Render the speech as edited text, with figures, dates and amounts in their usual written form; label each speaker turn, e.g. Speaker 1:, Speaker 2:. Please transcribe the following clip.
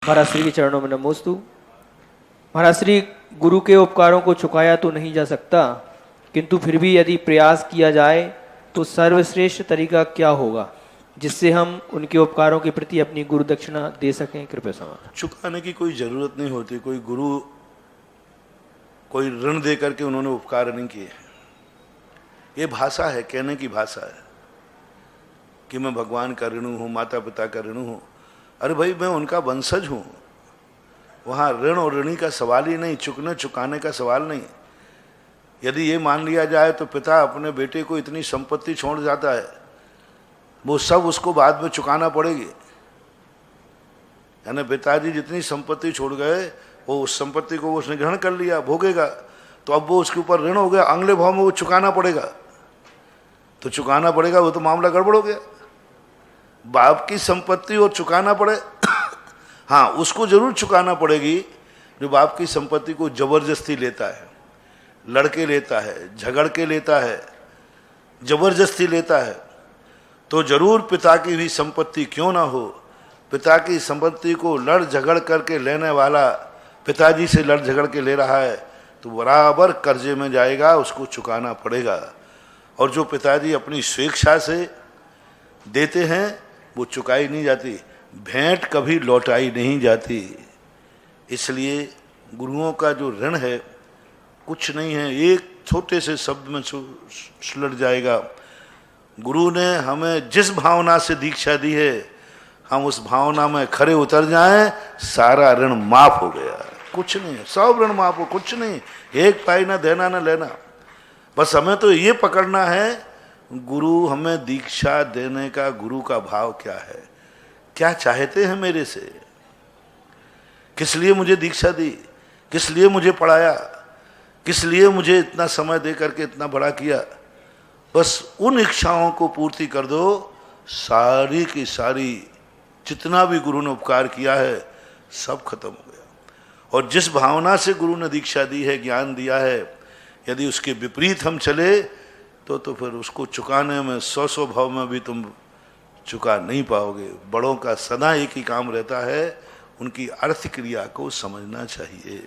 Speaker 1: महाराज श्री के चरणों में नमोस्तु। महाराज श्री, गुरु के उपकारों को चुकाया तो नहीं जा सकता, किंतु फिर भी यदि प्रयास किया जाए तो सर्वश्रेष्ठ तरीका क्या होगा जिससे हम उनके उपकारों के प्रति अपनी गुरु दक्षिणा दे सकें? कृपया समाधान।
Speaker 2: चुकाने की कोई जरूरत नहीं होती। कोई गुरु कोई ऋण दे करके उन्होंने उपकार नहीं किए। ये भाषा है, कहने की भाषा है कि मैं भगवान का ऋणी हूँ, माता पिता का ऋणी हूँ। अरे भाई, मैं उनका वंशज हूँ। वहाँ ऋण और ऋणी का सवाल ही नहीं, चुकने चुकाने का सवाल नहीं। यदि ये मान लिया जाए तो पिता अपने बेटे को इतनी संपत्ति छोड़ जाता है, वो सब उसको बाद में चुकाना पड़ेगी। यानी पिताजी जितनी संपत्ति छोड़ गए, वो उस संपत्ति को उसने ग्रहण कर लिया, भोगेगा, तो अब वो उसके ऊपर ऋण हो गया, अगले भाव में वो चुकाना पड़ेगा। तो चुकाना पड़ेगा, वो तो मामला गड़बड़ हो गया। बाप की संपत्ति और चुकाना पड़े हाँ, उसको जरूर चुकाना पड़ेगी जो बाप की संपत्ति को जबरदस्ती लेता है, लड़के लेता है, झगड़ के लेता है, जबरदस्ती लेता है। तो जरूर पिता की भी संपत्ति क्यों ना हो, पिता की संपत्ति को लड़ झगड़ करके लेने वाला पिताजी से लड़ झगड़ के ले रहा है तो बराबर कर्जे में जाएगा, उसको चुकाना पड़ेगा। और जो पिताजी अपनी स्वेच्छा से देते हैं वो चुकाई नहीं जाती, भेंट कभी लौटाई नहीं जाती। इसलिए गुरुओं का जो ऋण है कुछ नहीं है, एक छोटे से शब्द में सुलट जाएगा। गुरु ने हमें जिस भावना से दीक्षा दी है, हम उस भावना में खरे उतर जाएं, सारा ऋण माफ हो गया। कुछ नहीं, सब ऋण माफ हो, कुछ नहीं, एक पाई ना देना ना लेना। बस हमें तो ये पकड़ना है, गुरु हमें दीक्षा देने का गुरु का भाव क्या है, क्या चाहते हैं मेरे से, किस लिए मुझे दीक्षा दी, किस लिए मुझे पढ़ाया, किस लिए मुझे इतना समय दे करके इतना बड़ा किया। बस उन इच्छाओं को पूर्ति कर दो, सारी की सारी जितना भी गुरु ने उपकार किया है सब खत्म हो गया। और जिस भावना से गुरु ने दीक्षा दी है, ज्ञान दिया है, यदि उसके विपरीत हम चले तो फिर उसको चुकाने में 100 भाव में भी तुम चुका नहीं पाओगे। बड़ों का सदा एक ही काम रहता है, उनकी अर्थ क्रिया को समझना चाहिए।